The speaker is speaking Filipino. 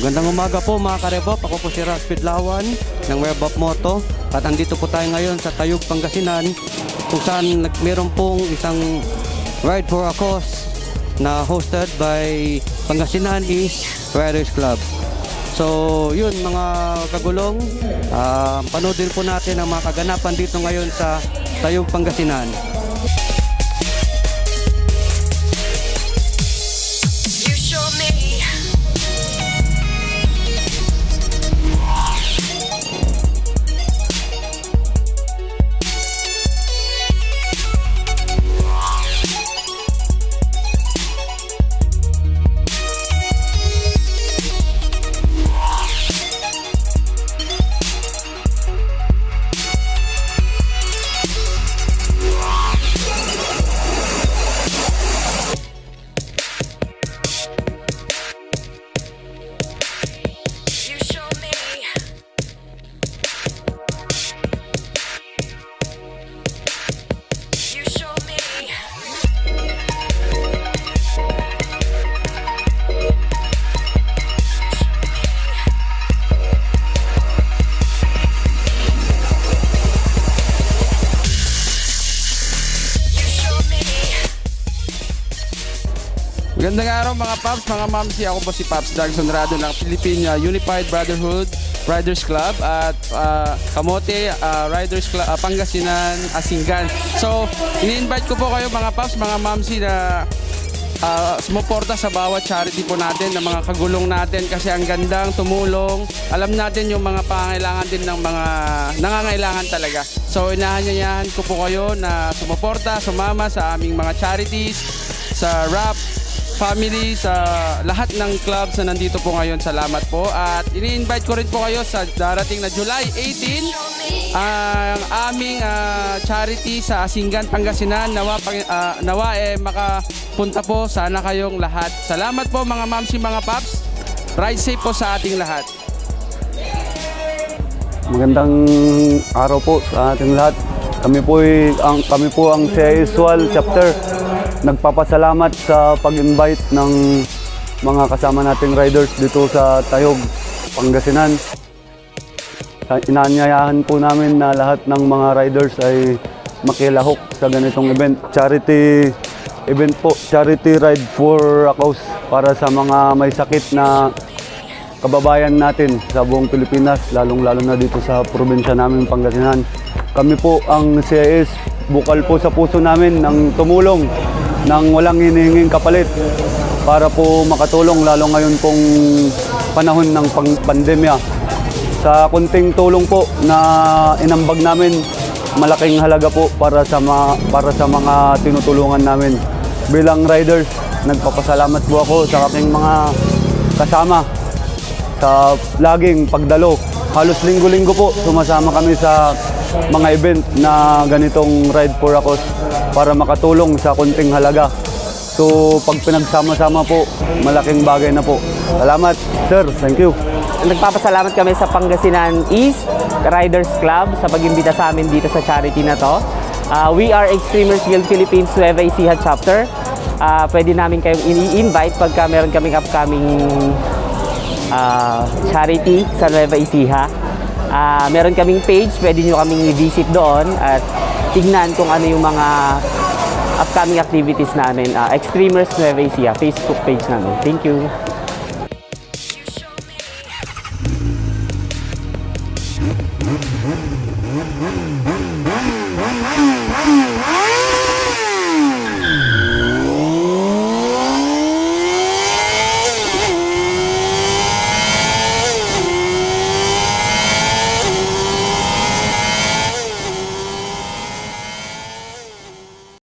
Magandang umaga po mga karebop. Ako po si Ras Pidlawan ng Rebop Moto. At andito po tayo ngayon sa Tayug, Pangasinan, kung saan meron pong isang Ride for a Cause na hosted by Pangasinan East Riders Club. So yun mga kagulong, panoodin po natin ang mga kaganapan dito ngayon sa Tayug, Pangasinan. Magandang araw mga Paps, mga Mamsi. Ako po si Paps Dark Sonrado ng Philippine Unified Brotherhood Riders Club at Kamote Riders Club, Pangasinan, Asingan. So, ini-invite ko po kayo mga Paps, mga Mamsi na sumuporta sa bawat charity po natin, ng mga kagulong natin kasi ang gandang tumulong. Alam natin yung mga pangangailangan din ng mga nangangailangan talaga. So, inahanyayahan ko po kayo na sumuporta, sumama sa aming mga charities, sa RAP family, sa lahat ng clubs na nandito po ngayon. Salamat po. At ini-invite ko rin po kayo sa darating na July 18 ang aming charity sa Asingan, Pangasinan. Nawa makapunta po sana kayong lahat. Salamat po mga mamsi, mga paps. Ride safe po sa ating lahat. Magandang araw po sa ating lahat. Kami po ang CISWAL chapter. Nagpapasalamat sa pag-invite ng mga kasama nating riders dito sa Tayog, Pangasinan. Inaanyayahan po namin na lahat ng mga riders ay makilahok sa ganitong event. Charity event po, charity ride for a cause para sa mga may sakit na kababayan natin sa buong Pilipinas, lalong-lalo na dito sa probinsya namin, Pangasinan. Kami po ang CIS, bukal po sa puso namin ng tumulong nang walang hinihinging kapalit para po makatulong lalo ngayon pong panahon ng pandemya. Sa kunting tulong po na inambag namin, malaking halaga po para sa mga tinutulungan namin. Bilang riders, nagpapasalamat po ako sa aking mga kasama sa laging pagdalo. Halos linggo-linggo po sumasama kami sa mga event na ganitong Ride for a Cause para makatulong sa kunting halaga. So pag pinagsama-sama po, malaking bagay na po. Salamat, sir. Thank you. Nagpapasalamat kami sa Pangasinan East Riders Club sa pag-imbita sa amin dito sa charity na to. We are Extremers Guild Philippines Nueva Ecija chapter. Pwede namin kayong i-invite pagka meron kaming upcoming charity sa Nueva Ecija. Meron kaming page, pwede nyo kaming i-visit doon at tignan kung ano yung mga upcoming activities namin. Extremers Nueva Ecija, Facebook page namin. Thank you.